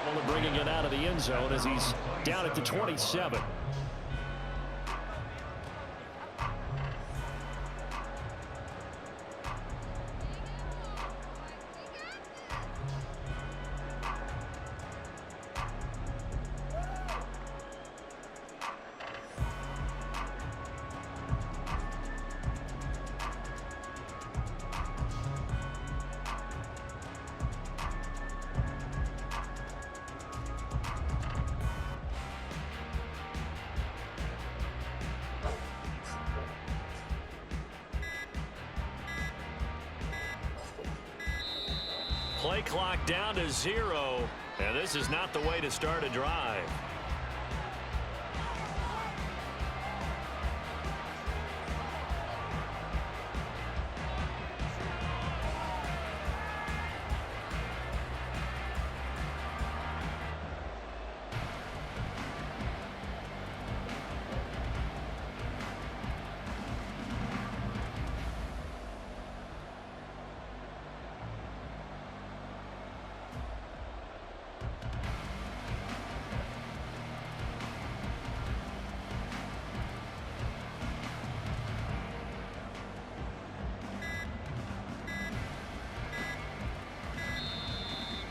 trouble in bringing it out of the end zone as he's down at the 27. Play clock down to 0, and this is not the way to start a drive.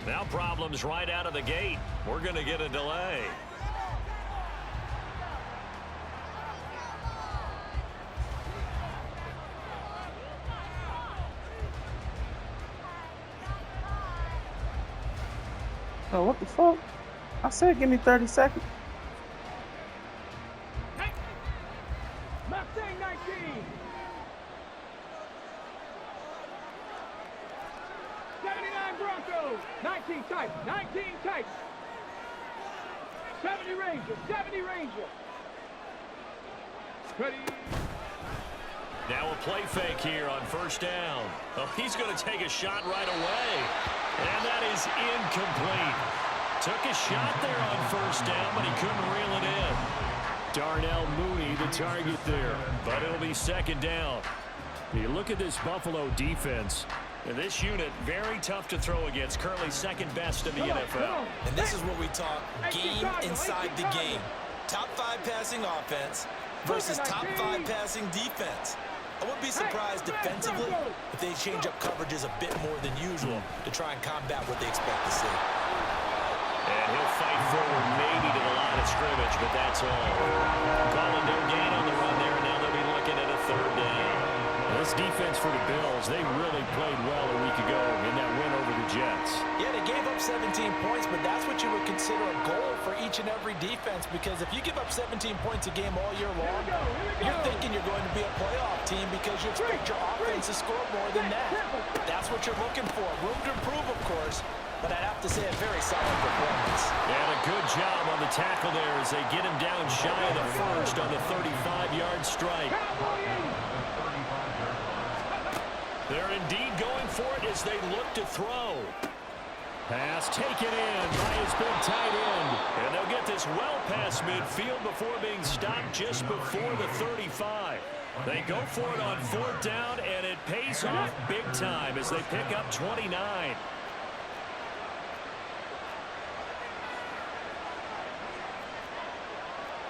Now problems right out of the gate. We're going to get a delay. Oh, what the fuck? I said give me 30 seconds. Mustang 19. 79 Broncos. 19 type. 19 type. 70 Ranger. 70 Ranger. Ready. Now a play fake here on first down. Oh, he's going to take a shot right away. And that is incomplete. Took a shot there on first down, but he couldn't reel it in. Darnell Mooney, the target there, but it'll be second down. You look at this Buffalo defense. And this unit, very tough to throw against, currently second best in the NFL. And this is what we talk game inside the game. Top 5 passing offense versus top 5 passing defense. I wouldn't be surprised defensively if they change up coverages a bit more than usual to try and combat what they expect to see. And he'll fight forward maybe to the line of scrimmage, but that's all. Calling no gain on the run there, and now they'll be looking at a third down. This defense for the Bills, they really played well a week ago in that win over the Jets. Yeah, they gave up 17 points, but that's what you would consider a goal for each and every defense, because if you give up 17 points a game all year long, you're thinking you're going to be a playoff team because you expect your offense to score more than that. That's what you're looking for. Room to improve, of course, but I'd have to say a very solid performance. And a good job on the tackle there as they get him down shy of the first on the 35-yard strike. They're indeed going for it as they look to throw. Pass taken in by his big tight end. And they'll get this well past midfield before being stopped just before the 35. They go for it on fourth down, and it pays off big time as they pick up 29.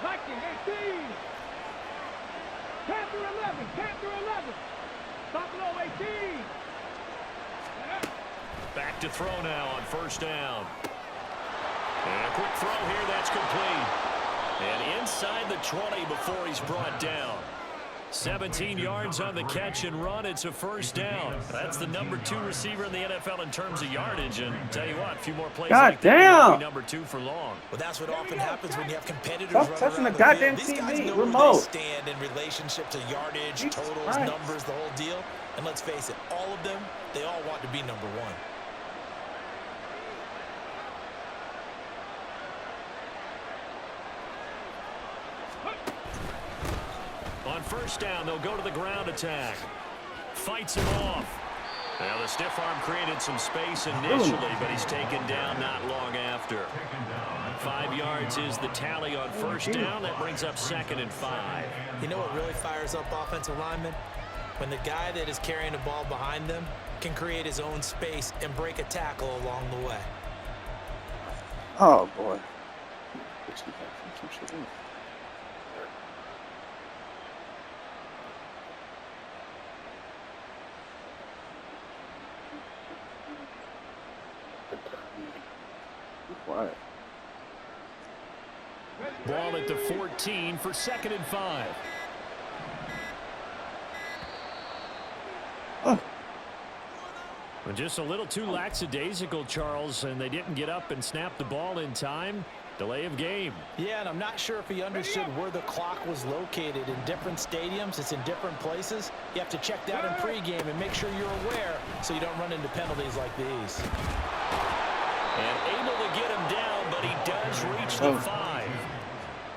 Viking 18. Panther 11. Panther 11. Buffalo 18. Back to throw now on first down. And a quick throw here, that's complete. And inside the 20 before he's brought down. 17 yards on the catch and run. It's a first down. That's the number 2 receiver in the NFL in terms of yardage. And tell you what, a few more plays like that will be number 2 for long. Well, that's what often happens when you have competitors Stop running touching around the the goddamn field. These guys TV, know remote. where they stand in relationship to yardage, Jesus totals, Christ. numbers, the whole deal. And let's face it, all of them, they all want to be number 1. On first down, they'll go to the ground attack. Fights him off. Now, the stiff arm created some space initially, but he's taken down not long after. 5 yards is the tally on first down. That brings up 2nd and 5. You know what really fires up offensive linemen? When the guy that is carrying the ball behind them can create his own space and break a tackle along the way. Oh boy. Be quiet. Ball at the 14 for 2nd and 5. Just a little too lackadaisical, Charles, and they didn't get up and snap the ball in time. Delay of game. Yeah, and I'm not sure if he understood where the clock was located. In different stadiums, it's in different places. You have to check that in pregame and make sure you're aware so you don't run into penalties like these. And able to get him down, but he does reach the 5.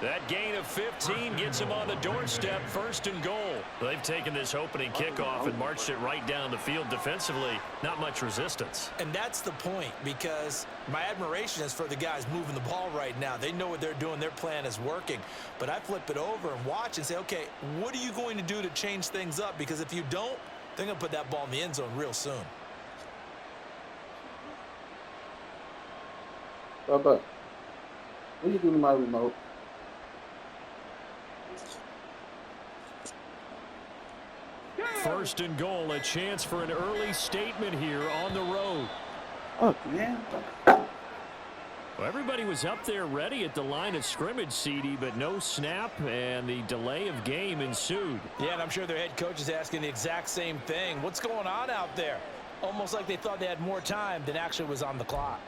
That gain of 15 gets him on the doorstep, 1st and goal. They've taken this opening kickoff and marched it right down the field defensively. Not much resistance. And that's the point, because my admiration is for the guys moving the ball right now. They know what they're doing. Their plan is working. But I flip it over and watch and say, okay, what are you going to do to change things up? Because if you don't, they're going to put that ball in the end zone real soon. Bubba, what you doing to my remote? First and goal, a chance for an early statement here on the road. Oh, yeah. Well, everybody was up there ready at the line of scrimmage, CD, but no snap, and the delay of game ensued. Yeah, and I'm sure their head coach is asking the exact same thing. What's going on out there? Almost like they thought they had more time than actually was on the clock.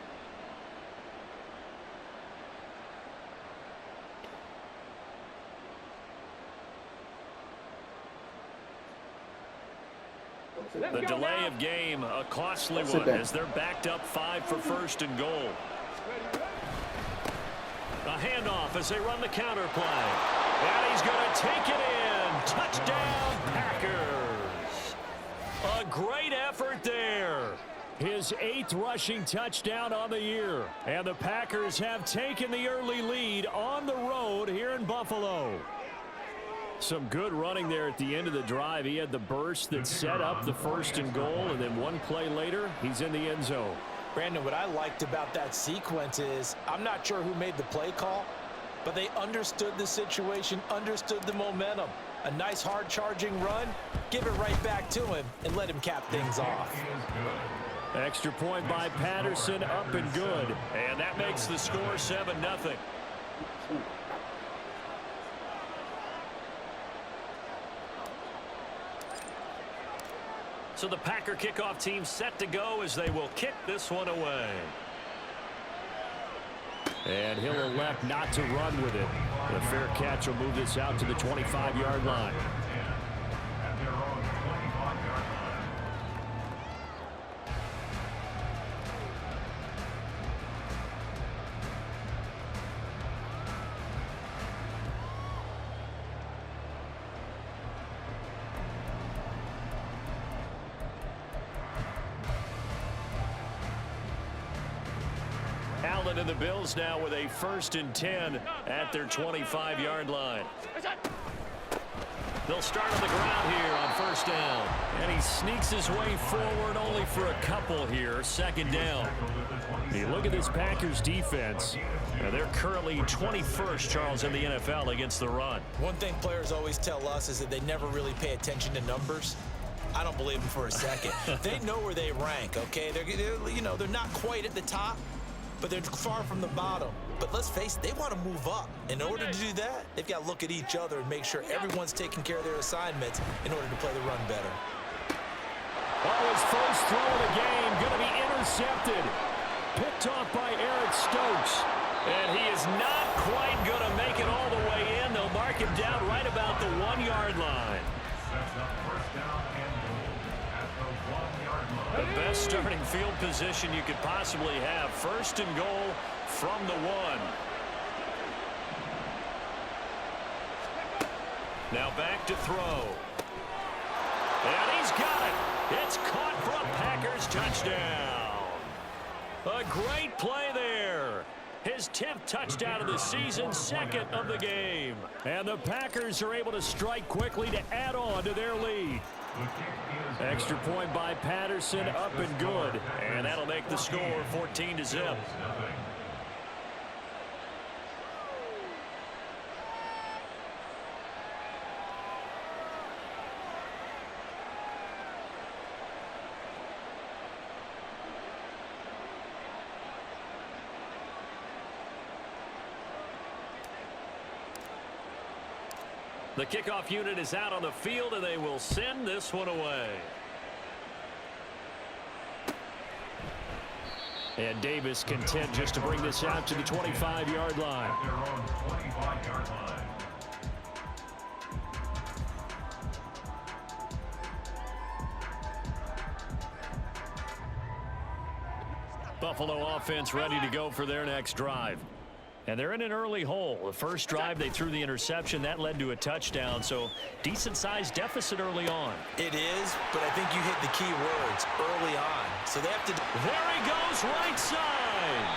The delay of game, a costly one, as they're backed up 5 for 1st and goal. A handoff as they run the counter play. And he's going to take it in. Touchdown, Packers. A great effort there. His 8th rushing touchdown on the year. And the Packers have taken the early lead on the road here in Buffalo. Some good running there at the end of the drive. He had the burst that set up the 1st and goal, and then one play later, he's in the end zone. Brandon, what I liked about that sequence is, I'm not sure who made the play call, but they understood the situation, understood the momentum. A nice hard charging run, give it right back to him, and let him cap things off. Extra point by Patterson, up and good. And that makes the score 7-0. So the Packer kickoff team set to go as they will kick this one away. And he'll elect not to run with it. The fair catch will move this out to the 25-yard line. Allen and the Bills now with a 1st and 10 at their 25-yard line. They'll start on the ground here on 1st down. And he sneaks his way forward only for a couple here. 2nd down. You look at this Packers defense. They're currently 21st, Charles, in the NFL against the run. One thing players always tell us is that they never really pay attention to numbers. I don't believe them for a second. They know where they rank, okay? They're not quite at the top, but they're far from the bottom. But let's face it, they want to move up. In order to do that, they've got to look at each other and make sure everyone's taking care of their assignments in order to play the run better. Oh, his first throw of the game going to be intercepted. Picked off by Eric Stokes. And he is not quite going to make it all the way in. They'll mark him down right about the 1-yard line. The best starting field position you could possibly have. 1st and goal from the 1. Now back to throw. And he's got it. It's caught for a Packers touchdown. A great play there. His 10th touchdown of the season, 2nd of the game. And the Packers are able to strike quickly to add on to their lead. Extra point by Patterson, up and good. And that'll make the score 14-0. The kickoff unit is out on the field, and they will send this one away. And Davis content just to bring this out to the 25-yard line. Buffalo offense ready to go for their next drive. And they're in an early hole. The first drive, they threw the interception. That led to a touchdown, so decent-sized deficit early on. It is, but I think you hit the key words, early on. So they have to... There he goes, right side.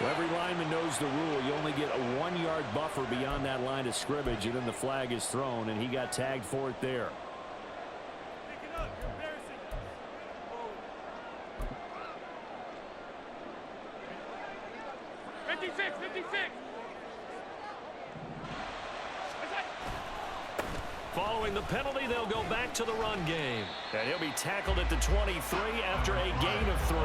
Well, every lineman knows the rule. You only get a 1-yard buffer beyond that line of scrimmage, and then the flag is thrown, and he got tagged for it there. 56. Following the penalty, they'll go back to the run game. And he'll be tackled at the 23 after a gain of 3.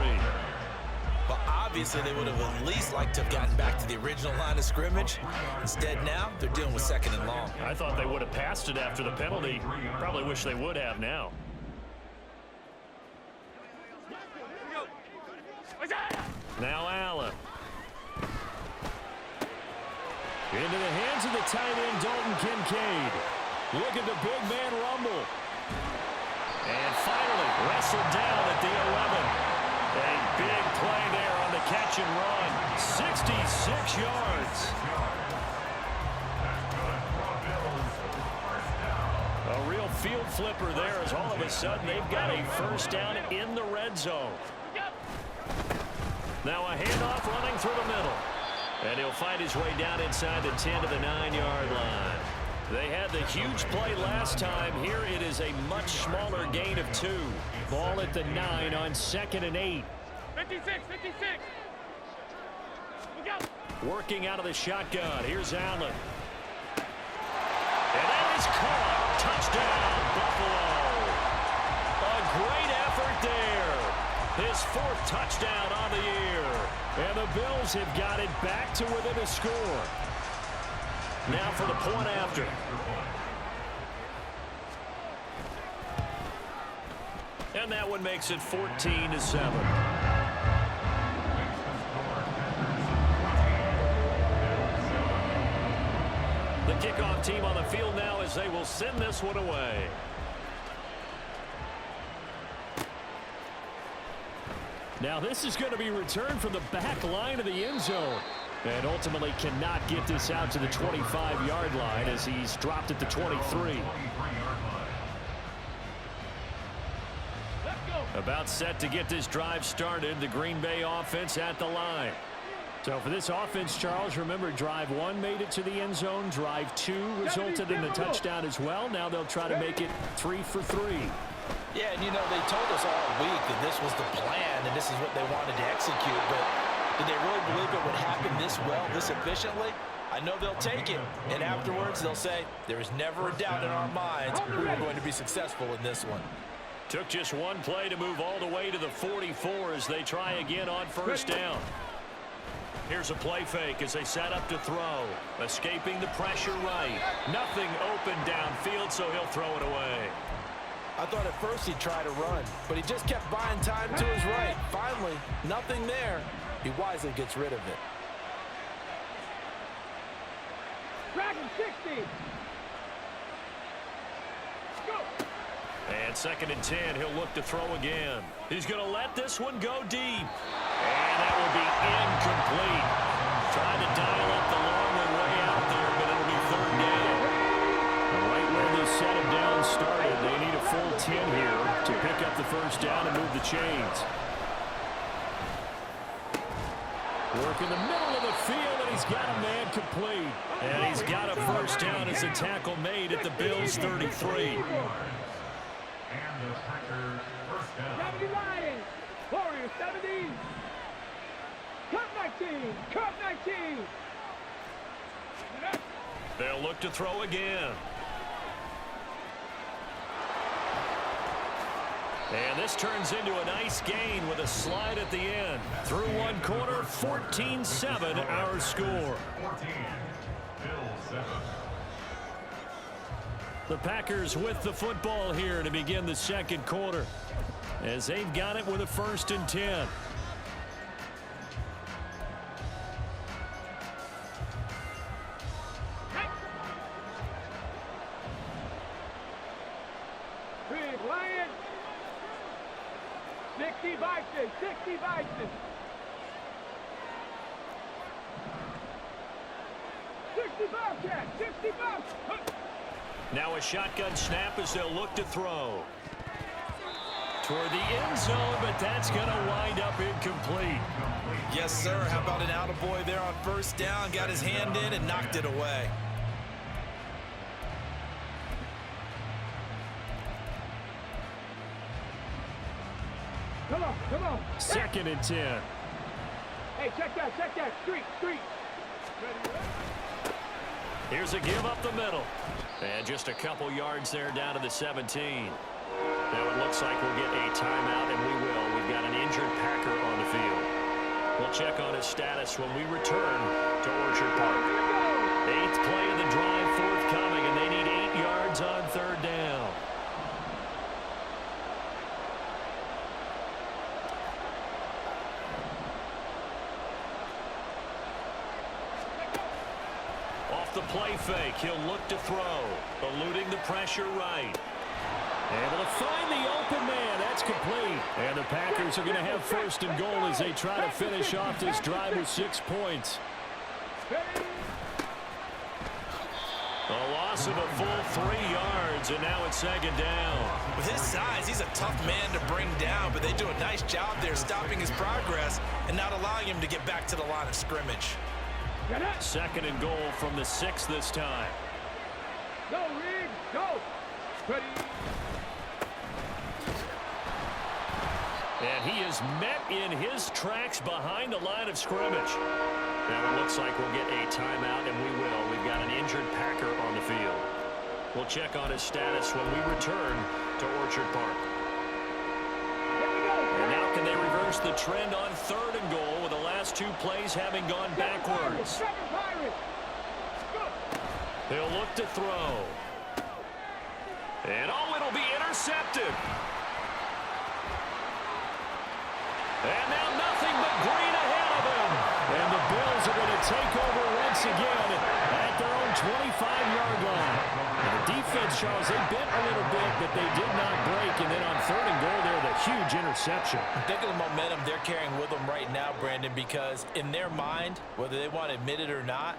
Well, obviously, they would have at least liked to have gotten back to the original line of scrimmage. Instead, now, they're dealing with 2nd and long. I thought they would have passed it after the penalty. Probably wish they would have now. Now Allen. Into the hands of the tight end, Dalton Kincaid. Look at the big man rumble. And finally, wrestled down at the 11. A big play there on the catch and run. 66 yards. A real field flipper there as all of a sudden they've got a first down in the red zone. Now a handoff running through the middle. And he'll find his way down inside the 10 to the 9-yard line. They had the huge play last time. Here it is a much smaller gain of 2. Ball at the 9 on 2nd and 8. 56. Look out. Working out of the shotgun. Here's Allen. And that is caught. Touchdown, Buffalo. A great effort there. His 4th touchdown on the year. And the Bills have got it back to within a score. Now for the point after. And that one makes it 14-7. The kickoff team on the field now as they will send this one away. Now this is going to be returned from the back line of the end zone. And ultimately cannot get this out to the 25-yard line as he's dropped at the 23. About set to get this drive started. The Green Bay offense at the line. So for this offense, Charles, remember drive 1 made it to the end zone. Drive 2 resulted in a touchdown as well. Now they'll try to make it 3 for 3. Yeah, and you know, they told us all week that this was the plan and this is what they wanted to execute, but did they really believe it would happen this well, this efficiently? I know they'll take it, and afterwards they'll say, there is never a doubt in our minds we were going to be successful in this one. Took just one play to move all the way to the 44 as they try again on first down. Here's a play fake as they set up to throw. Escaping the pressure right. Nothing open downfield, so he'll throw it away. I thought at first he'd try to run, but he just kept buying time to his right. Finally, nothing there. He wisely gets rid of it. Dragon 60. Go. And 2nd and 10, he'll look to throw again. He's going to let this one go deep. And that will be incomplete. Trying to dial up the long way out there, but it'll be 3rd down. Right where they set him down started, they need a full 10 here to pick up the first down and move the chains. Work in the middle of the field, and he's got a man complete. And he's got a first down as a tackle made at the Bills' 33. And the Packers first down. 70 Lions. Warriors 70. Cup 19. Cup 19. They'll look to throw again. And this turns into a nice gain with a slide at the end. Through one quarter, 14-7 our score. The Packers with the football here to begin the second quarter, as they've got it with a 1st and 10. Big Lion. 60 Vikings, 60 Vikings. 60 Bobcats, 60 Bobcats. Now a shotgun snap as they'll look to throw. Toward the end zone, but that's going to wind up incomplete. Yes, sir. How about an attaboy there on 1st down? Got his hand in and knocked it away. Come on, come on. 2nd and 10. Hey, check that, street. Here's a give up the middle. And just a couple yards there down to the 17. Now it looks like we'll get a timeout, and we will. We've got an injured Packer on the field. We'll check on his status when we return to Orchard Park. 8th play of the drive forthcoming, and they need 8 yards on 3rd down. Off the play fake, he'll look to throw, eluding the pressure right. Able to find the open man. That's complete. And the Packers are going to have 1st and goal as they try to finish off this drive with 6 points. A loss of a full 3 yards, and now it's 2nd down. With his size, he's a tough man to bring down, but they do a nice job there stopping his progress and not allowing him to get back to the line of scrimmage. 2nd and goal from the 6 this time. Go, Reed, go. Ready. And he is met in his tracks behind the line of scrimmage. Now it looks like we'll get a timeout, and we will. We've got an injured Packer on the field. We'll check on his status when we return to Orchard Park. And now can they reverse the trend on 3rd and goal with the last 2 plays having gone backwards? They'll look to throw. And oh, it'll be intercepted. And now nothing but green ahead of him. And the Bills are going to take over once again at their own 25-yard line. And the defense, Charles, they bit a little bit, but they did not break. And then on 3rd and goal there, the huge interception. Think of the momentum they're carrying with them right now, Brandon, because in their mind, whether they want to admit it or not,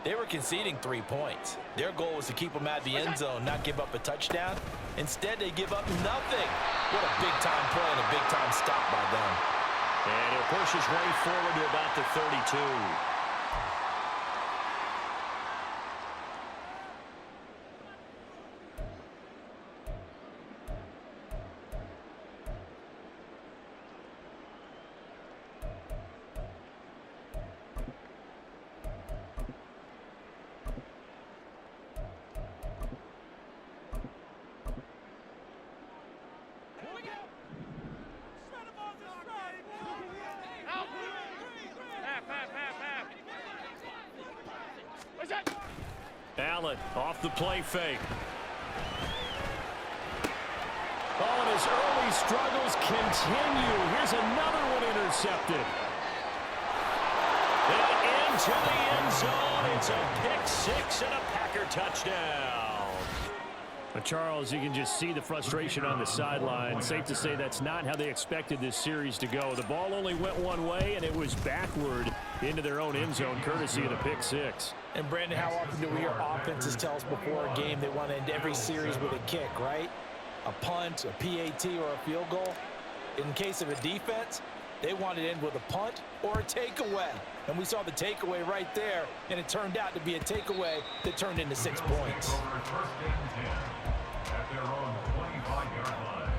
they were conceding 3 points. Their goal was to keep them out of the end zone, not give up a touchdown. Instead, they give up nothing. What a big-time play and a big-time stop by them. And he'll push his way forward to about the 32. Allen off the play fake. Oh, and his early struggles continue. Here's another one intercepted. And into the end zone. It's a pick 6 and a Packer touchdown. But Charles, you can just see the frustration on the sideline. Safe to say that's not how they expected this series to go. The ball only went one way, and it was backward into their own end zone, courtesy of the pick 6. And, Brandon, how often do we hear offenses tell us before a game they want to end every series with a kick, right? A punt, a PAT, or a field goal. In case of a defense, they want to end with a punt or a takeaway. And we saw the takeaway right there, and it turned out to be a takeaway that turned into 6 points. At their own 25-yard line.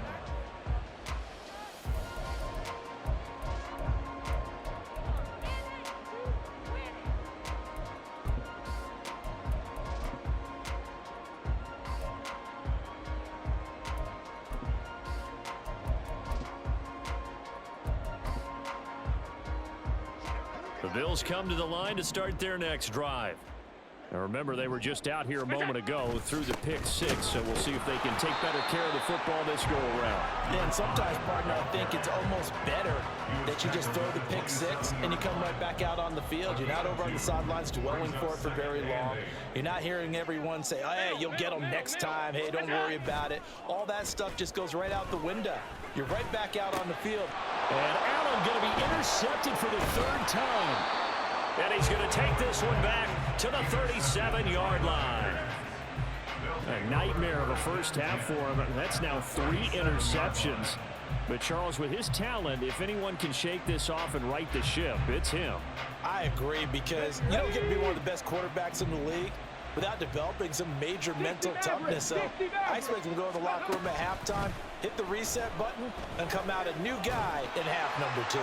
The Bills come to the line to start their next drive. Now remember, they were just out here a moment ago through the pick six, so we'll see if they can take better care of the football this go-around. Yeah, and sometimes, partner, I think it's almost better that you just throw the pick six and you come right back out on the field. You're not over on the sidelines dwelling for it for very long. You're not hearing everyone say, oh, hey, you'll get them next time. Hey, don't worry about it. All that stuff just goes right out the window. You're right back out on the field. And Allen going to be intercepted for the third time. And he's going to take this one back to the 37-yard line. A nightmare of a first half for him. That's now 3 interceptions. But Charles, with his talent, if anyone can shake this off and right the ship, it's him. I agree, because you don't get to be one of the best quarterbacks in the league without developing some major mental toughness. So I expect him to go in the locker room at halftime, hit the reset button, and come out a new guy in half number 2.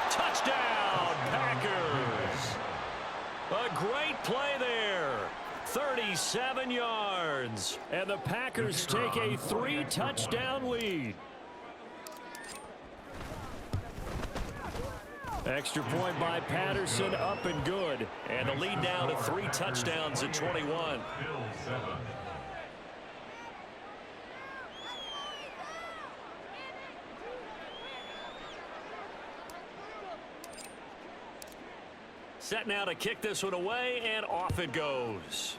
Touchdown, Packers. A great play there. 37 yards. And the Packers take a 3-touchdown lead. Extra point by Patterson, up and good. And the lead now to 3 touchdowns at 21. Set now to kick this one away, and off it goes.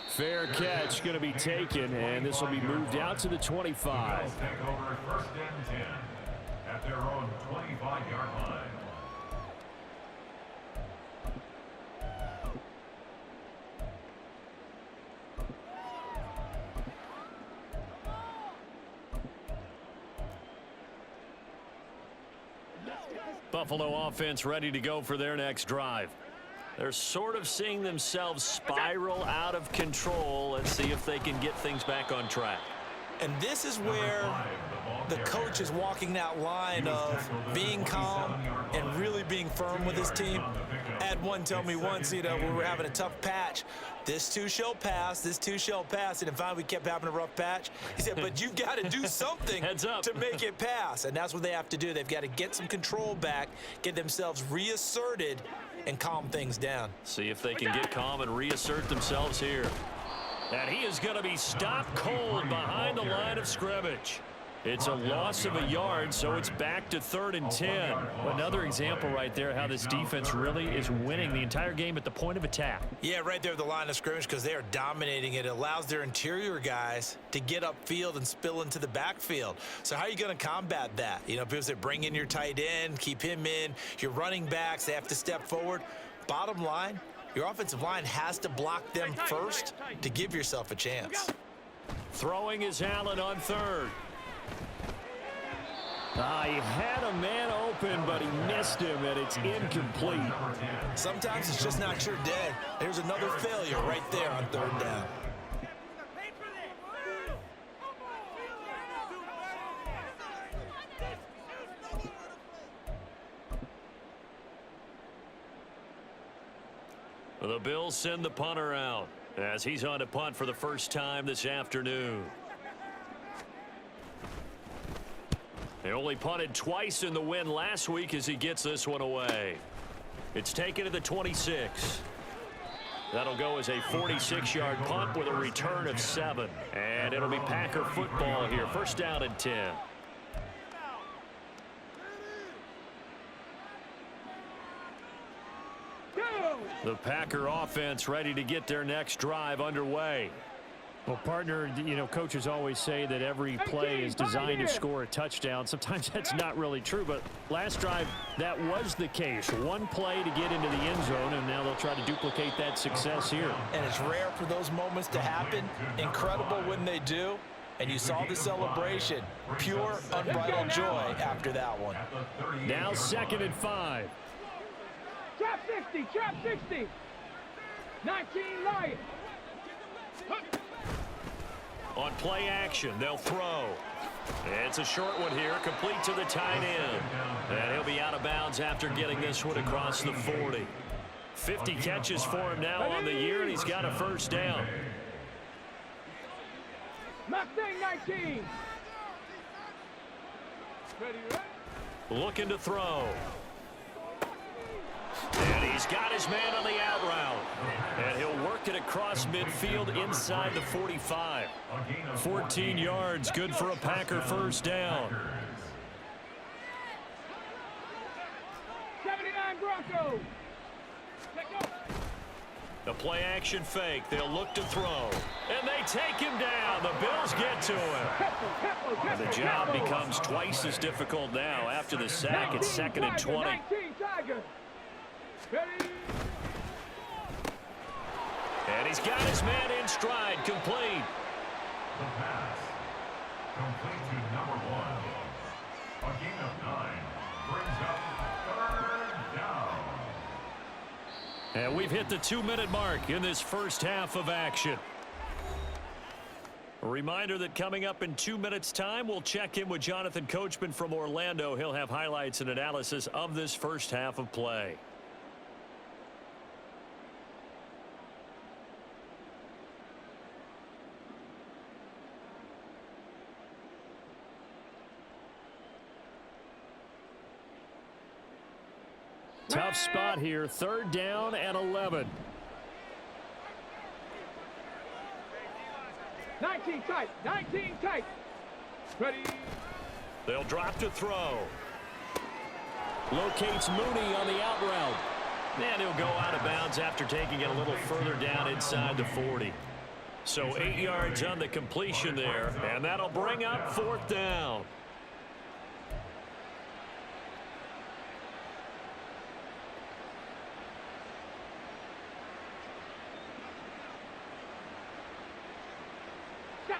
Fair catch going to be taken, and this will be moved out to the 25. Bills take over 1st and 10 at their own 25-yard line. Buffalo offense ready to go for their next drive. They're sort of seeing themselves spiral out of control. Let's see if they can get things back on track. And this is where the coach is walking that line of being calm and really being firm with his team. I had one tell me once, we were having a tough patch. This too shall pass, this too shall pass. And finally we kept having a rough patch. He said, but you've got to do something to make it pass. And that's what they have to do. They've got to get some control back, get themselves reasserted, and calm things down. See if they can get calm and reassert themselves here. And he is going to be stopped cold behind the line of scrimmage. It's a loss of a yard, so it's back to 3rd and 10. Another example right there how this defense really is winning the entire game at the point of attack. Yeah, right there at the line of scrimmage, because they are dominating it. It allows their interior guys to get upfield and spill into the backfield. So how are you going to combat that? People say bring in your tight end, keep him in. Your running backs, they have to step forward. Bottom line, your offensive line has to block them first to give yourself a chance. Throwing is Allen on 3rd. He had a man open, but he missed him, and it's incomplete. Sometimes it's just not your day. There's another failure right there on 3rd down. The Bills send the punter out as he's on to punt for the first time this afternoon. They only punted twice in the win last week as he gets this one away. It's taken to the 26. That'll go as a 46-yard punt with a return of 7. And it'll be Packer football here. 1st down and 10. The Packer offense ready to get their next drive underway. Well, partner, coaches always say that every play is designed to score a touchdown. Sometimes that's not really true, but last drive, that was the case. One play to get into the end zone, and now they'll try to duplicate that success here. And it's rare for those moments to happen. Incredible when they do. And you saw the celebration. Pure, unbridled joy after that one. Now 2nd and 5. Trap 60, trap 60. 19 Lions. On play action, they'll throw. It's a short one here, complete to the tight end. And he'll be out of bounds after getting this one across the 40. 50 catches for him now on the year, and he's got a 1st down. Mustang 19. Ready, right? Looking to throw. And he's got his man on the out route. And he'll work it across midfield inside the 45. 14 yards, good for a Packer first down. 79 Broncos. The play action fake. They'll look to throw. And they take him down. The Bills get to him. And the job becomes twice as difficult now after the sack. It's 2nd and 20. 19 Tigers. And he's got his man in stride. Complete. The pass. Complete to number 1. A gain of 9 brings up 3rd down. And we've hit the 2-minute mark in this first half of action. A reminder that coming up in 2 minutes' time, we'll check in with Jonathan Coachman from Orlando. He'll have highlights and analysis of this first half of play. Tough spot here, 3rd down and 11. 19 tight. 19 tight. Ready. They'll drop to throw. Locates Mooney on the out route. And he'll go out of bounds after taking it a little further down inside the 40. So 8 yards on the completion there, and that'll bring up 4th down.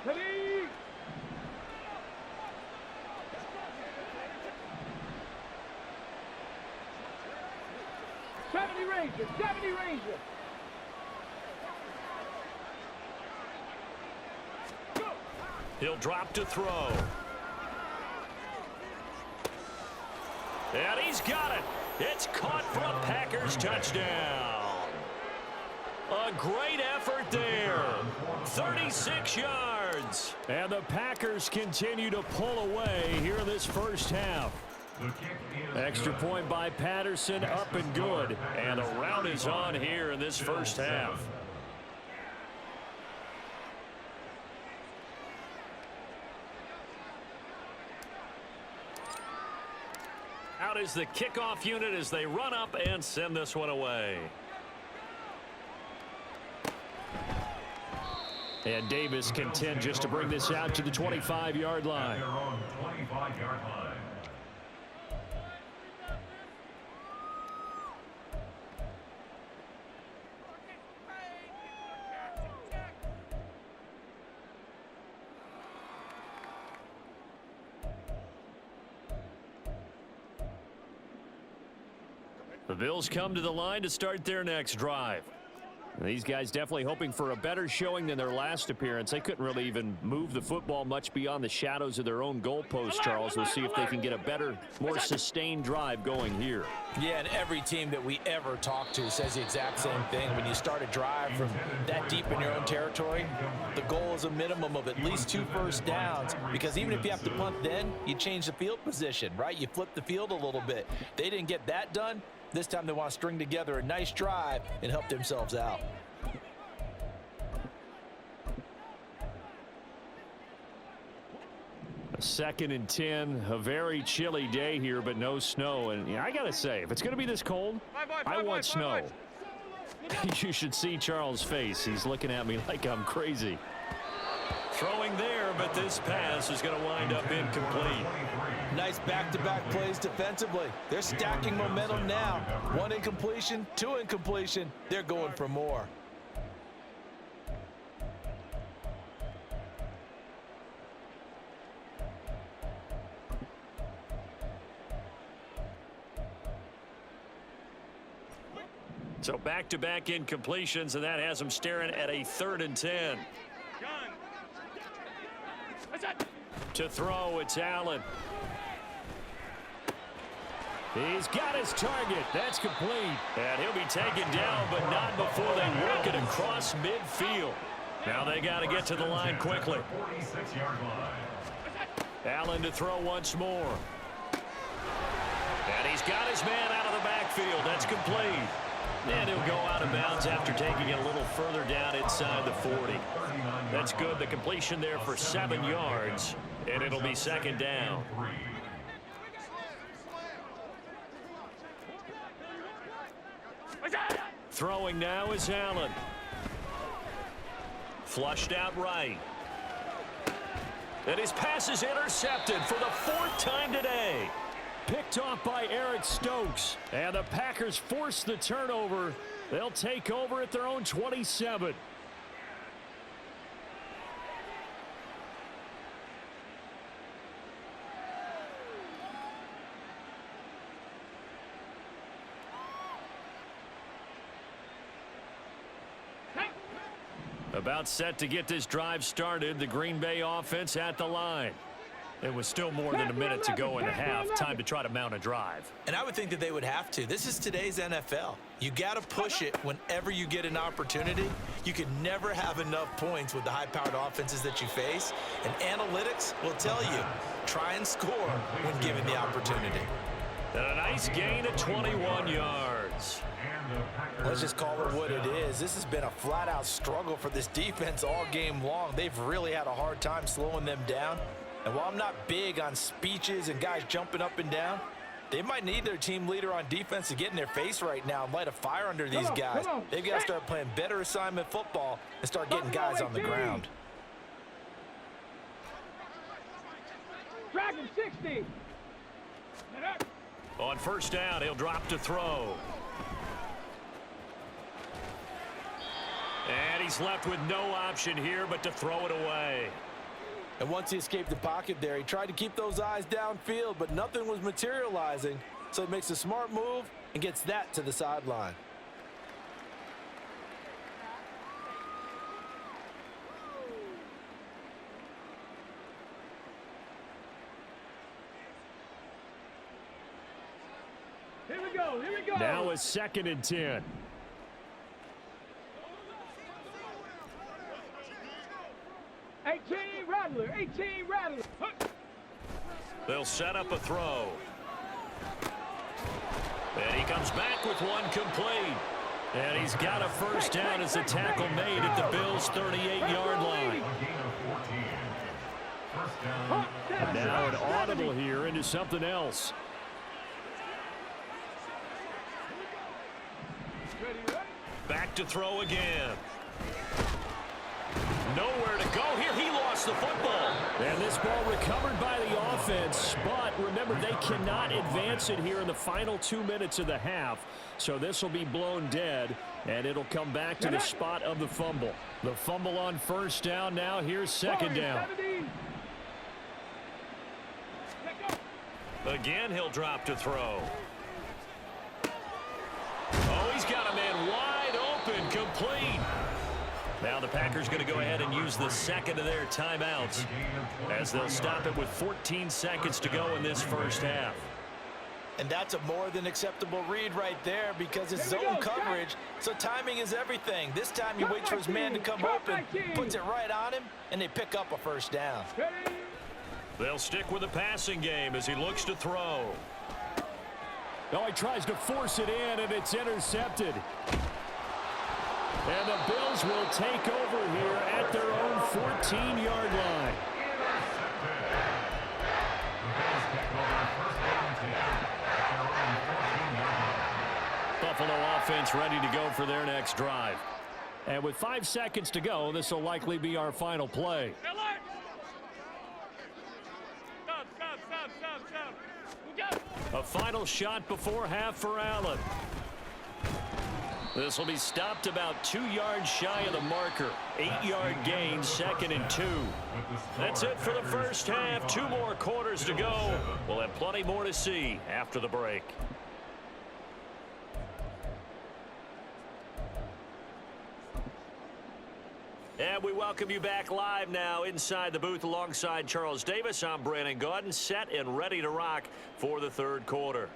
Ready. Ranger. 70 Ranger. Go. He'll drop to throw. And he's got it. It's caught for a Packers touchdown. A great effort there. 36 yards. And the Packers continue to pull away here in this first half. Extra point by Patterson, up and good. And the rout is on here in this first half. Out is the kickoff unit as they run up and send this one away. And Davis content just to bring this out to the 25-yard line. Their own 25-yard line. The Bills come to the line to start their next drive. These guys definitely hoping for a better showing than their last appearance. They couldn't really even move the football much beyond the shadows of their own goalpost, Charles. We'll see if they can get a better, more sustained drive going here. Yeah, and every team that we ever talk to says the exact same thing. When you start a drive from that deep in your own territory, the goal is a minimum of at least 2 first downs, because even if you have to punt then, you change the field position, right? You flip the field a little bit. They didn't get that done. This time they want to string together a nice drive and help themselves out. A 2nd and 10, a very chilly day here, but no snow. And yeah, I got to say, if it's going to be this cold, I want snow. You should see Charles' face. He's looking at me like I'm crazy. Throwing there, but this pass is going to wind up incomplete. Nice back-to-back plays defensively. They're stacking momentum now. 1 incompletion, 2 incompletion. They're going for more. So back-to-back incompletions, and that has them staring at a 3rd and 10. To throw, it's Allen. He's got his target. That's complete. And he'll be taken down, but not before they work it across midfield. Now they got to get to the line quickly. 46-yard line. Allen to throw once more. And he's got his man out of the backfield. That's complete. And he'll go out of bounds after taking it a little further down inside the 40. That's good. The completion there for 7 yards. And it'll be second down. Throwing now is Allen. Flushed out right. And his pass is intercepted for the 4th time today. Picked off by Eric Stokes. And the Packers force the turnover. They'll take over at their own 27. About set to get this drive started. The Green Bay offense at the line. It was still more than a minute to go in the half. Time to try to mount a drive. And I would think that they would have to. This is today's NFL. You got to push it whenever you get an opportunity. You can never have enough points with the high-powered offenses that you face. And analytics will tell you, try and score when given the opportunity. And a nice gain of 21 yards. Let's just call it what it is. This has been a flat-out struggle for this defense all game long. They've really had a hard time slowing them down. And while I'm not big on speeches and guys jumping up and down, they might need their team leader on defense to get in their face right now and light a fire under these guys. They've got to start playing better assignment football and start getting guys on the ground. Dragon 60. On first down, he'll drop to throw. And he's left with no option here but to throw it away. And once he escaped the pocket there, he tried to keep those eyes downfield, but nothing was materializing. So he makes a smart move and gets that to the sideline. Here we go. Here we go. Now it's 2nd and 10. Rattler, 18 Rattler. They'll set up a throw. And he comes back with one complete. And he's got a first down as the tackle made at the Bills' 38-yard line. Now an audible here into something else. Back to throw again. Nowhere to go here. He lost the football. And this ball recovered by the offense. But remember, they cannot advance it here in the final 2 minutes of the half. So this will be blown dead. And it'll come back to the spot of the fumble. The fumble on first down. Now here's second down. Again, he'll drop to throw. Oh, he's got a man wide open. Complete. Now the Packers going to go ahead and use the second of their timeouts as they'll stop it with 14 seconds to go in this first half. And that's a more than acceptable read right there because it's zone coverage, so timing is everything. This time he waits for his man to come open, puts it right on him, and they pick up a first down. They'll stick with the passing game as he looks to throw. Oh, he tries to force it in, and it's intercepted. And the Bills will take over here at their own 14-yard line. Buffalo offense ready to go for their next drive. And with 5 seconds to go, this will likely be our final play. A final shot before half for Allen. This will be stopped about 2 yards shy of the marker. 8-yard gain, 2nd and 2. That's it for the first half. 2 more quarters to go. We'll have plenty more to see after the break. And we welcome you back live now inside the booth alongside Charles Davis. I'm Brandon Gaudin, set and ready to rock for the third quarter.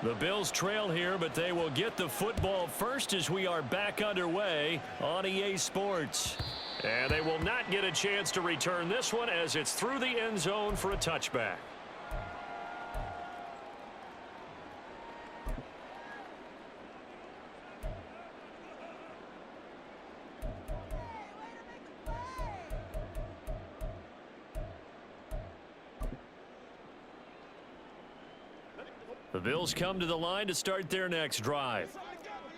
The Bills trail here, but they will get the football first as we are back underway on EA Sports. And they will not get a chance to return this one as it's through the end zone for a touchback. The Bills come to the line to start their next drive.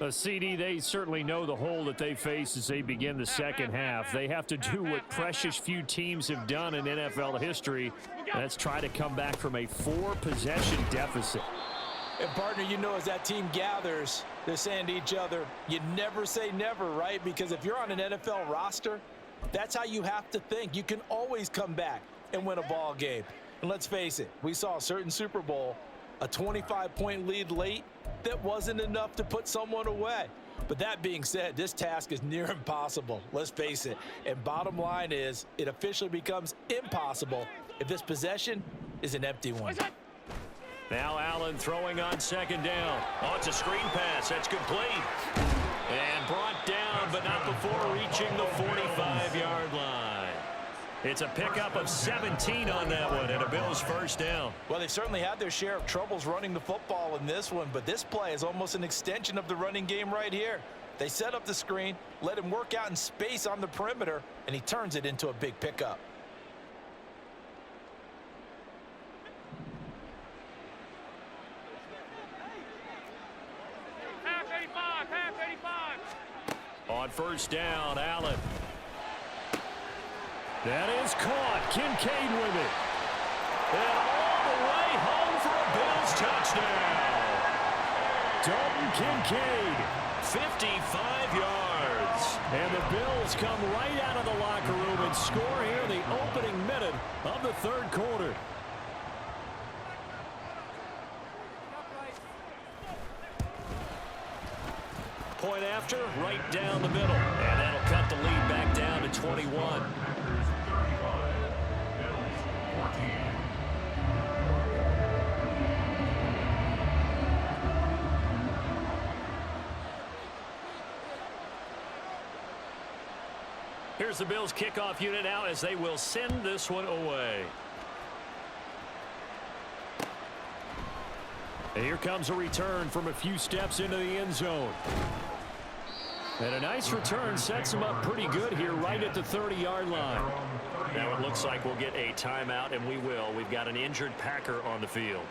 CD, they certainly know the hole that they face as they begin the second half. They have to do what precious few teams have done in NFL history. That's try to come back from a 4-possession deficit. And, partner, you know, as that team gathers, they're saying to each other, you never say never, right? Because if you're on an NFL roster, that's how you have to think. You can always come back and win a ball game. And let's face it, we saw a certain Super Bowl, a 25-point lead late, that wasn't enough to put someone away. But that being said, this task is near impossible. Let's face it. And bottom line is, it officially becomes impossible if this possession is an empty one. Now Allen throwing on second down. Oh, it's a screen pass. That's complete. And brought down, but not before reaching the 45-yard line. It's a pickup of 17 on that one and a Bills first down. Well, they've certainly had their share of troubles running the football in this one, but this play is almost an extension of the running game right here. They set up the screen, let him work out in space on the perimeter, and he turns it into a big pickup. Half 85. On first down, Allen. That is caught. Kincaid with it. And all the way home for a Bills touchdown. Dalton Kincaid, 55 yards. And the Bills come right out of the locker room and score here in the opening minute of the third quarter. Point after, right down the middle. And that'll cut the lead back down to 21. Here's the Bills kickoff unit now as they will send this one away. And here comes a return from a few steps into the end zone. And a nice return sets them up pretty good here right at the 30-yard line. Now it looks like we'll get a timeout, and we will. We've got an injured Packer on the field.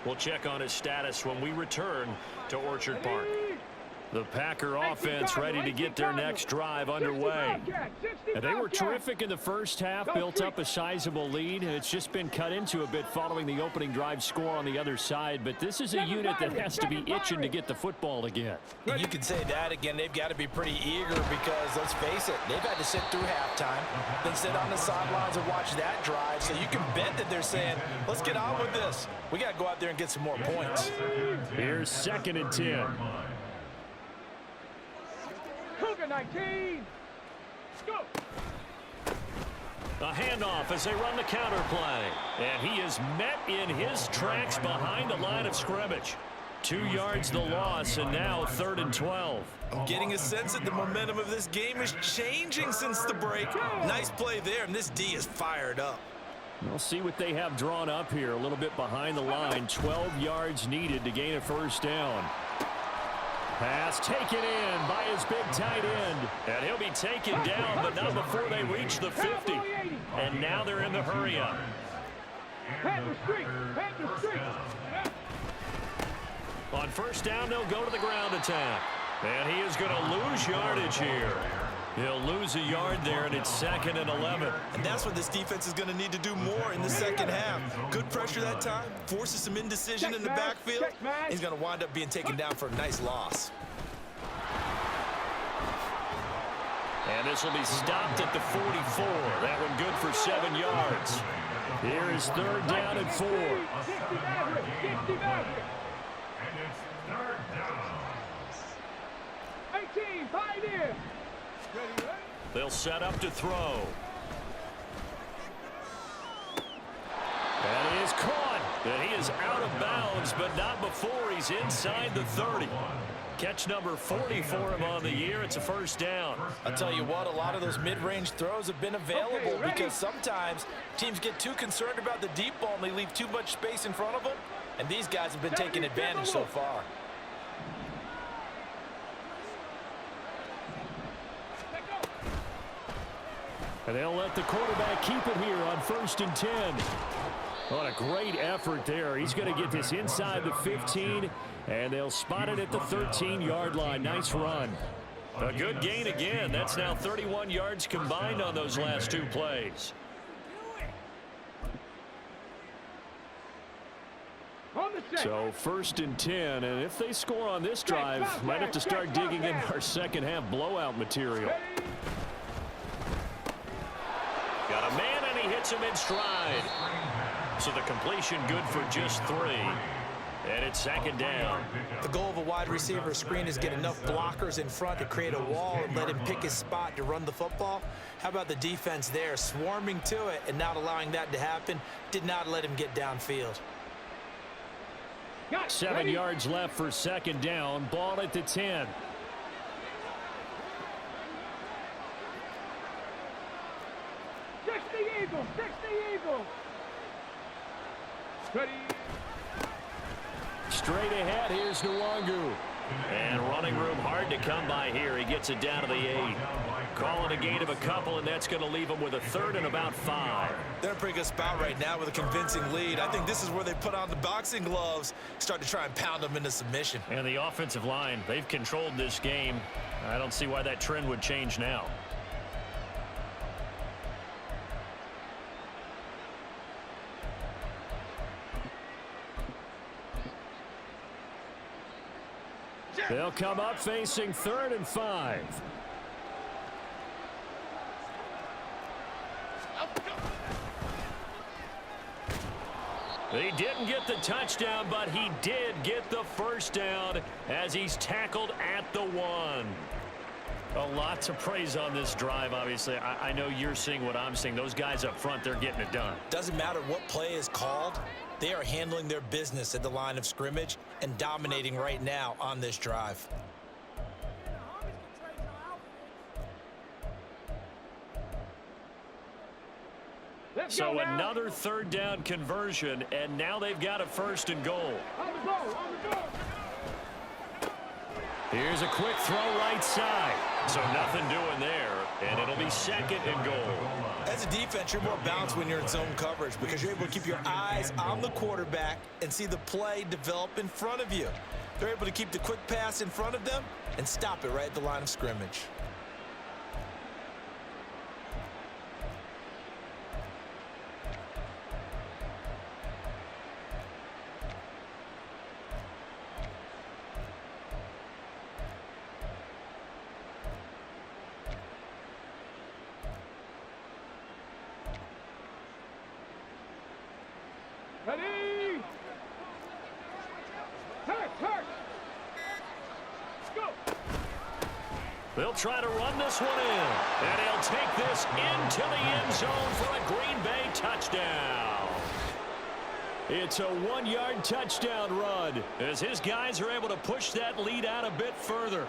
We'll check on his status when we return to Orchard Park. The Packer offense ready to get their next drive underway. And they were terrific in the first half, built up a sizable lead. It's just been cut into a bit following the opening drive score on the other side. But this is a unit that has to be itching to get the football again. You can say that again. They've got to be pretty eager because, let's face it, they've had to sit through halftime, then sit on the sidelines and watch that drive. So you can bet that they're saying, let's get on with this. We got to go out there and get some more points. Here's 2nd and 10. Cougar 19. Go. A handoff as they run the counter play. And he is met in his tracks behind the line of scrimmage. 2 yards the loss, and now 3rd and 12. I'm getting a sense that the momentum of this game is changing since the break. Nice play there, and this D is fired up. We'll see what they have drawn up here. A little bit behind the line. 12 yards needed to gain a first down. Pass taken in by his big tight end. And he'll be taken down, but not before they reach the 50. And now they're in the hurry-up. On first down, they'll go to the ground attack. And he is going to lose yardage here. He'll lose a yard there, and it's 2nd and 11. And that's what this defense is going to need to do more in the second half. Good pressure that time, forces some indecision in the backfield. He's going to wind up being taken down for a nice loss. And this will be stopped at the 44. That one good for 7 yards. Here is 3rd down and 4. And it's 3rd down. 18, 5 in. They'll set up to throw. And he is caught. And he is out of bounds, but not before he he's inside the 30. Catch number 40 for him on the year. It's a first down. I'll tell you what, a lot of those mid-range throws have been available because sometimes teams get too concerned about the deep ball and they leave too much space in front of them. And these guys have been taking advantage so far. And they'll let the quarterback keep it here on 1st and 10. What a great effort there. He's going to get this inside the 15, and they'll spot it at the 13-yard line. Nice run. A good gain again. That's now 31 yards combined on those last 2 plays. So 1st and 10, and if they score on this drive, might have to start digging in our second half blowout material. Got a man, and he hits him in stride. So the completion good for just 3. And it's 2nd down. The goal of a wide receiver screen is get enough blockers in front to create a wall and let him pick his spot to run the football. How about the defense there, swarming to it and not allowing that to happen? Did not let him get downfield. 7 yards left for 2nd down. Ball at the 10. Eagle, 60 Eagle. Ready. Straight ahead, here's Nwangu. And running room hard to come by here. He gets it down to the 8. Calling a gain of a couple, and that's going to leave him with a 3rd and about 5. They're in a pretty good spot right now with a convincing lead. I think this is where they put on the boxing gloves, start to try and pound them into submission. And the offensive line, they've controlled this game. I don't see why that trend would change now. They'll come up facing 3rd and 5. He didn't get the touchdown, but he did get the first down as he's tackled at the 1. A lot to praise on this drive, obviously. I know you're seeing what I'm seeing. Those guys up front, they're getting it done. Doesn't matter what play is called. They are handling their business at the line of scrimmage and dominating right now on this drive. So another 3rd down conversion, and now they've got a 1st and goal. Here's a quick throw right side. So nothing doing there, and it'll be 2nd and goal. As a defense, you're more balanced when you're in zone coverage because you're able to keep your eyes on the quarterback and see the play develop in front of you. They're able to keep the quick pass in front of them and stop it right at the line of scrimmage. Ready! Turn! Go! They'll try to run this one in, and he'll take this into the end zone for a Green Bay touchdown. It's a 1-yard touchdown run as his guys are able to push that lead out a bit further.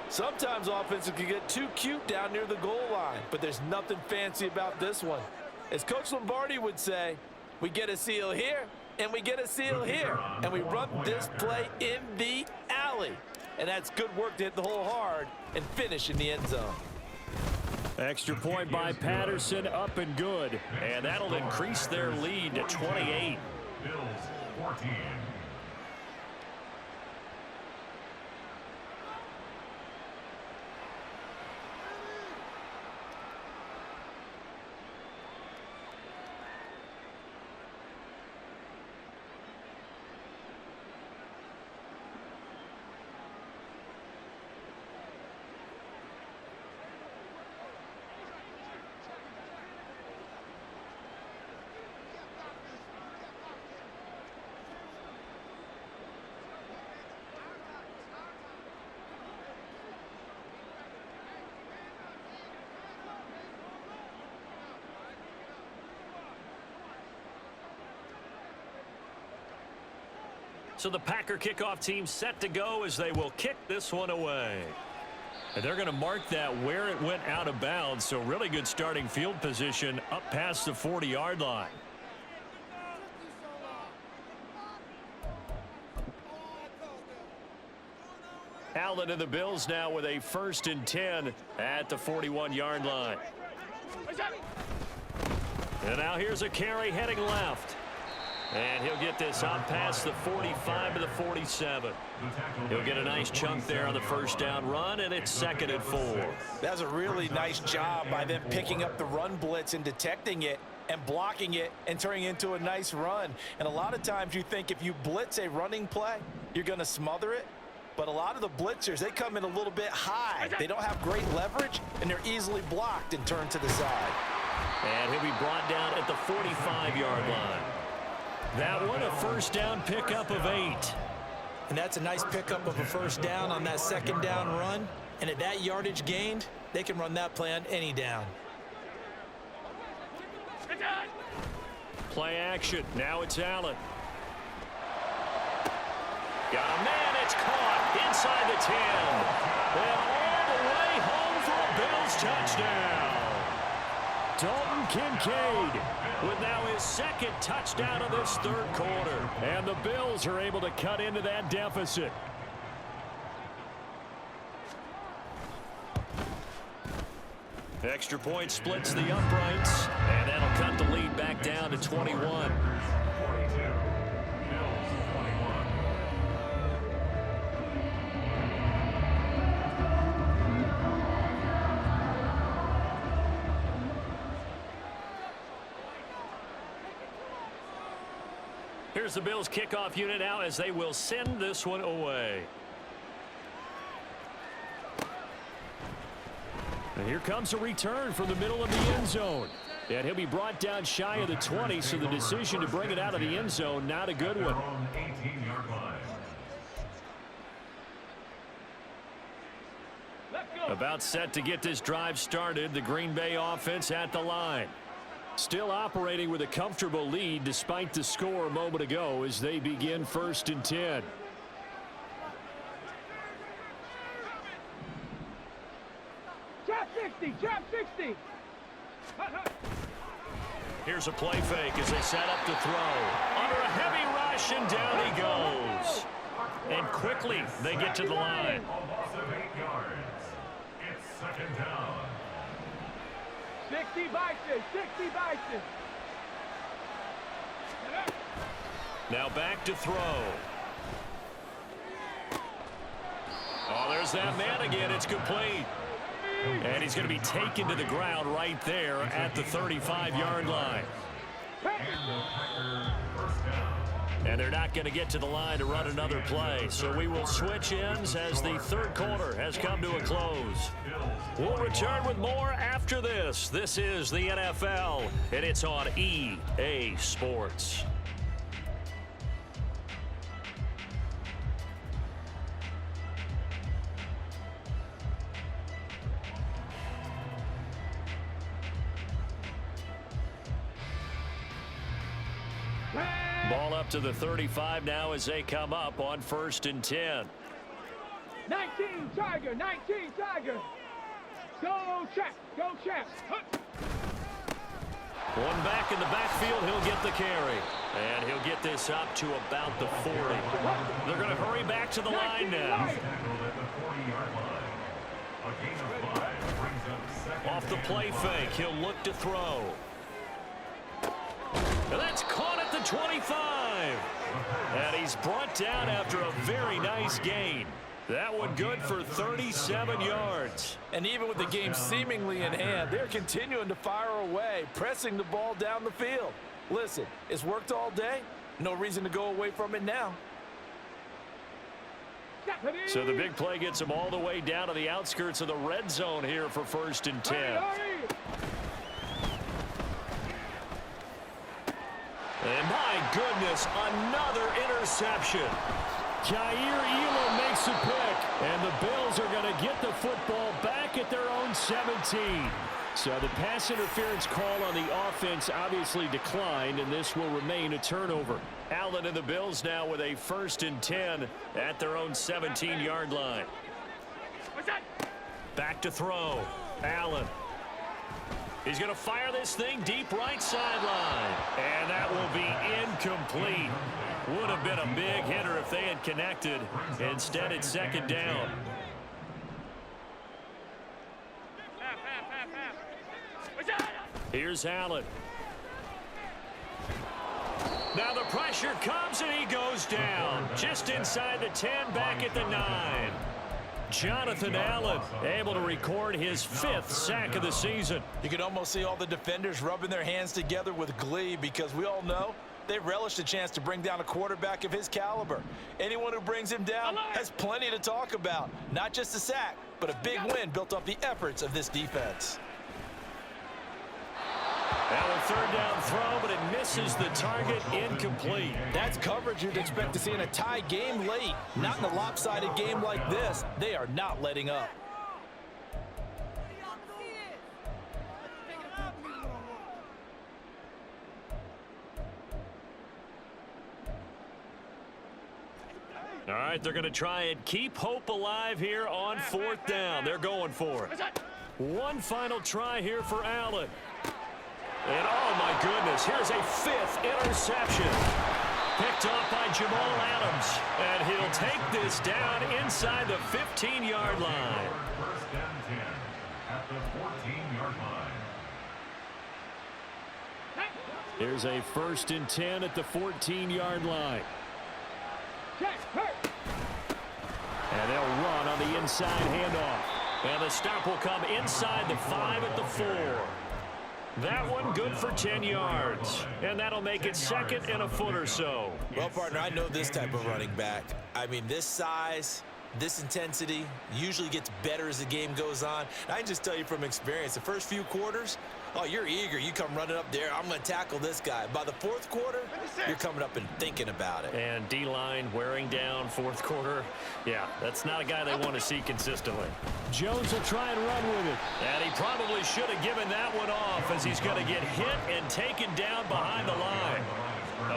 Sometimes offenses can get too cute down near the goal line, but there's nothing fancy about this one. As Coach Lombardi would say, we get a seal here, and we get a seal here, and we run this play in the alley. And that's good work to hit the hole hard and finish in the end zone. Extra point by Patterson, up and good. And that'll increase their lead to 28. Bills 14. So the Packer kickoff team set to go as they will kick this one away. And they're going to mark that where it went out of bounds. So really good starting field position up past the 40-yard line. Allen and the Bills now with a 1st and 10 at the 41-yard line. And now here's a carry heading left. And he'll get this out past the 45 to the 47. He'll get a nice chunk there on the first down run, and it's 2nd and 4. That's a really nice job by them picking up the run blitz and detecting it and blocking it and turning it into a nice run. And a lot of times you think if you blitz a running play, you're going to smother it. But a lot of the blitzers, they come in a little bit high. They don't have great leverage, and they're easily blocked and turned to the side. And he'll be brought down at the 45-yard line. That one, a first down pickup of 8. And that's a nice pickup of a first down on that 2nd down run. And at that yardage gained, they can run that play on any down. Play action. Now it's Allen. Got a man. It's caught inside the 10. And all the way home for a Bills touchdown. Dalton Kincaid with now his 2nd touchdown of this 3rd quarter. And the Bills are able to cut into that deficit. Extra point splits the uprights. And that'll cut the lead back down to 21. Here's the Bills kickoff unit now as they will send this one away. And here comes a return from the middle of the end zone. And he'll be brought down shy of the 20, so the decision to bring it out of the end zone, not a good one. About set to get this drive started, the Green Bay offense at the line. Still operating with a comfortable lead despite the score a moment ago as they begin 1st and 10. Trap 60, trap 60. Here's a play fake as they set up to throw. Under a heavy rush, and down he goes. And quickly they get to the line. A loss of 8 yards. It's 2nd down. 60 Bison, 60 Bison. Now back to throw. Oh, there's that man again. It's complete. And he's going to be taken to the ground right there at the 35-yard line. And they're not going to get to the line to run another play. So we will switch ends as the 3rd quarter has come to a close. We'll return with more after this. This is the NFL, and it's on EA Sports. Ball up to the 35 now as they come up on 1st and 10. 19 Tiger, 19 Tiger. Go Trap, go Trap. One back in the backfield, he'll get the carry. And he'll get this up to about the 40. They're going to hurry back to the line now. Off the play fake, he'll look to throw. And that's caught at the 25. And he's brought down after a very nice gain. That one good for 37 yards. And even with the game seemingly in hand, they're continuing to fire away, pressing the ball down the field. Listen, it's worked all day. No reason to go away from it now. So the big play gets them all the way down to the outskirts of the red zone here for 1st and 10. And my goodness, another interception. Jair Elam makes a pick, and the Bills are going to get the football back at their own 17. So the pass interference call on the offense obviously declined, and this will remain a turnover. Allen and the Bills now with a 1st and 10 at their own 17-yard line. Back to throw. Allen. He's going to fire this thing deep right sideline. And that will be incomplete. Would have been a big hitter if they had connected. Instead, it's 2nd down. Here's Allen. Now the pressure comes and he goes down. Just inside the 10, back at the 9. Jonathan Allen able to record his 5th sack of the season. You can almost see all the defenders rubbing their hands together with glee because we all know they relish the chance to bring down a quarterback of his caliber. Anyone who brings him down has plenty to talk about. Not just a sack, but a big win built off the efforts of this defense. Now a 3rd down throw, but it misses the target, incomplete. That's coverage you'd expect to see in a tie game late. Not in a lopsided game like this. They are not letting up. All right, they're going to try and keep hope alive here on 4th down. They're going for it. One final try here for Allen. And, oh, my goodness, here's a 5th interception. Picked off by Jamal Adams. And he'll take this down inside the 15-yard line. 1st and 10 at the 14-yard line. Here's a 1st and 10 at the 14-yard line. And they'll run on the inside handoff. And the stop will come inside the 5 at the 4. That one good for 10 yards. And that'll make it 2nd and a foot or so. Well, partner, I know this type of running back. I mean, this size, this intensity usually gets better as the game goes on. And I can just tell you from experience, the first few quarters, oh, you're eager. You come running up there, I'm going to tackle this guy. By the 4th quarter, you're coming up and thinking about it. And D-line wearing down 4th quarter. Yeah, that's not a guy they want to see consistently. Jones will try and run with it. And he probably should have given that one off as he's going to get hit and taken down behind the line.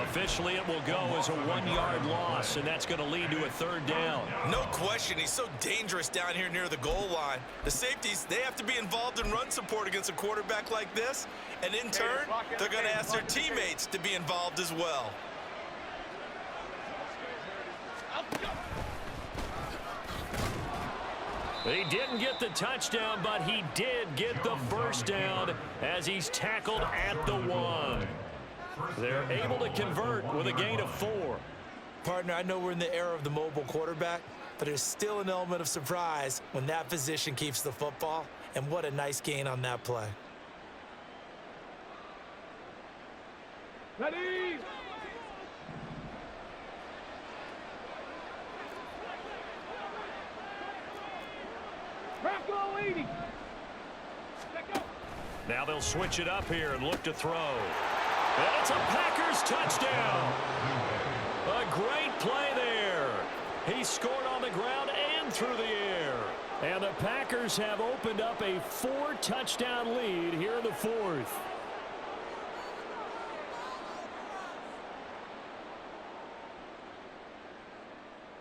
Officially, it will go as a 1-yard loss, and that's going to lead to a 3rd down. No question, he's so dangerous down here near the goal line. The safeties, they have to be involved in run support against a quarterback like this, and in turn, they're going to ask their teammates to be involved as well. He didn't get the touchdown, but he did get the 1st down as he's tackled at the 1. They're able to convert with a gain of 4. Partner, I know we're in the era of the mobile quarterback, but there's still an element of surprise when that position keeps the football, and what a nice gain on that play. Ready? Bronco 80. Now they'll switch it up here and look to throw. And it's a Packers touchdown. A great play there. He scored on the ground and through the air. And the Packers have opened up a 4-touchdown lead here in the 4th.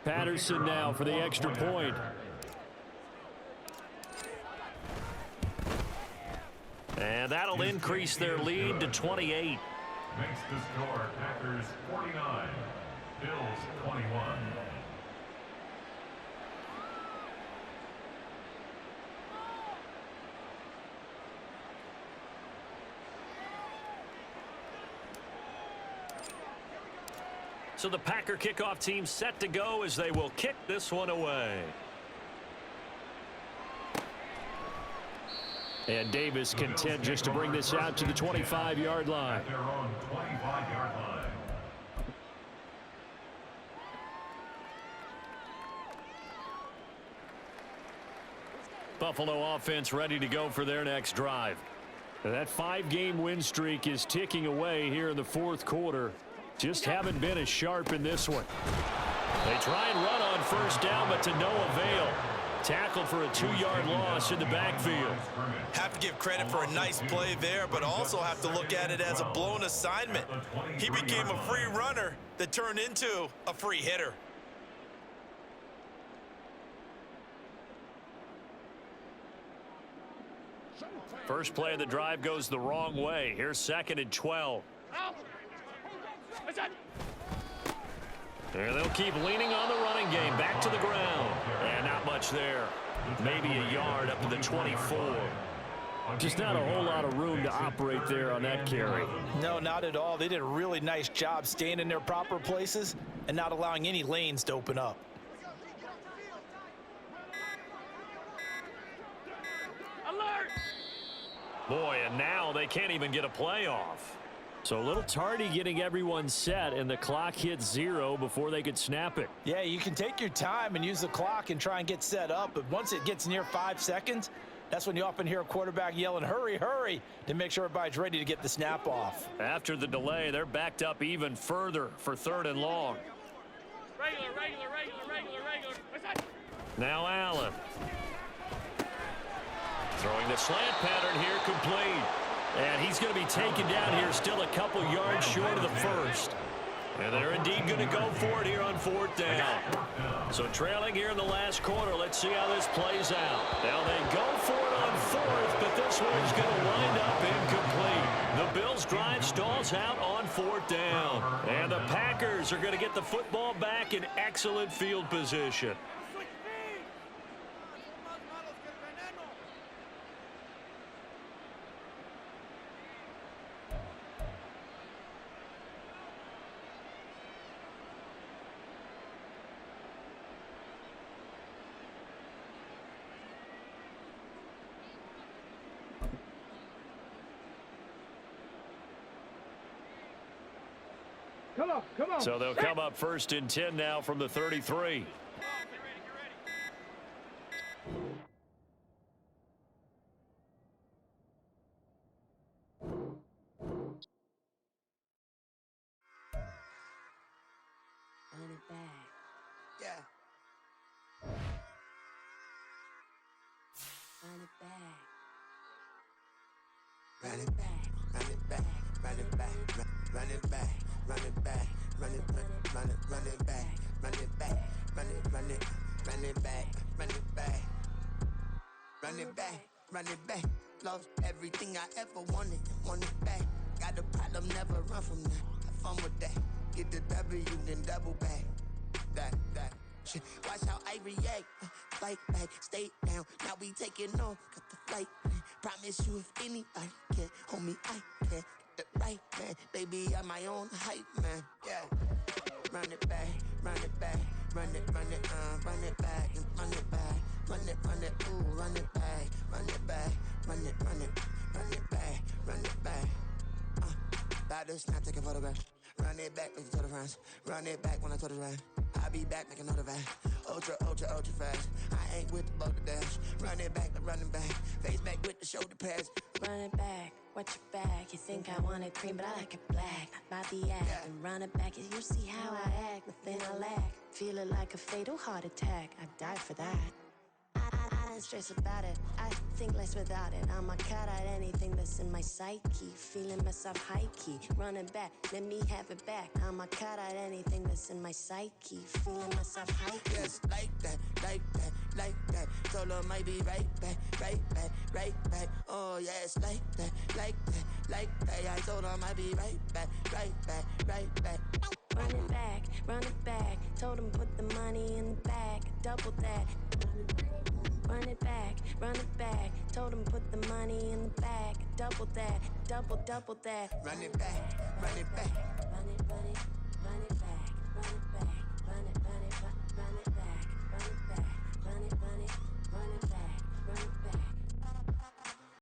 Patterson now for the extra point. And that'll increase their lead to 28. Makes the score Packers 49, Bills 21. So the Packer kickoff team set to go as they will kick this one away. And Davis content just to bring this out to the 25-yard line. At their own 25-yard line. Buffalo offense ready to go for their next drive. That 5-game win streak is ticking away here in the 4th quarter. Just haven't been as sharp in this one. They try and run on 1st down, but to no avail. Tackled for a 2-yard loss in the backfield. Have to give credit for a nice play there, but also have to look at it as a blown assignment. He became a free runner that turned into a free hitter. First play of the drive goes the wrong way. Here's 2nd and 12. And they'll keep leaning on the running game. Back to the ground. And not much there. Maybe a yard up to the 24. Just not a whole lot of room to operate there on that carry. No, not at all. They did a really nice job staying in their proper places and not allowing any lanes to open up. Alert! Boy, and now they can't even get a play off. So a little tardy getting everyone set, and the clock hits 0 before they could snap it. Yeah, you can take your time and use the clock and try and get set up, but once it gets near 5 seconds, that's when you often hear a quarterback yelling, hurry, hurry, to make sure everybody's ready to get the snap off. After the delay, they're backed up even further for 3rd and long. Regular. What's that? Now Allen. Throwing the slant pattern here, complete. And he's going to be taken down here, still a couple yards short of the first. And they're indeed going to go for it here on 4th down. So trailing here in the last quarter, let's see how this plays out. Now they go for it on 4th, but this one's going to wind up incomplete. The Bills' drive stalls out on 4th down. And the Packers are going to get the football back in excellent field position. Come on. So they'll come up 1st and 10 now from the 33. Run it back. Yeah. Run it back. Run it back. Run it back. Run it back. Run it back. Run it back. Run it back. Run it back. Run it back. Run it back. Run it back. Run it back. Run it back. Lost everything I ever wanted. Want it back. Got a problem, never run from that. Have fun with that. Get the W, then double back. That shit. Watch how I react. Fight back, stay down. Now we taking off. Got the flight. Promise you if anybody can, homie, I can. Get the right man. Baby, I'm my own hype man. Yeah. Run it back, run it back. Run it back, and run it back. Run it, ooh, run it back. Run it back, run it back. Run it back. About to snap, take a photograph. Run it back, make it to the friends. Run it back when I told it right. I'll be back, make another back. Ultra fast. I ain't with the boat to dash. Run it back, the running back. Face back with the shoulder pads. Run it back, watch your back. You think I want it cream, but I like it black. Not by the act, Yeah. and run it back. You see how I act, nothing I lack. Feel it like a fatal heart attack. I'd die for that. I don't stress about it. I think less without it. I'ma cut out anything that's in my psyche. Feeling myself high key. Running back, let me have it back. I'ma cut out anything that's in my psyche. Feeling myself high key. Yes, like that. Told her might be right back. Oh, yes, like that. I told her might be right back. Run it back. Told him put the money in the bag. Double that. Run it back. Told him put the money in the bag. Double that. Double that. Run it back. Run it back. Run it back. Run it back. Run it back. Run it back. Run it back. Run it.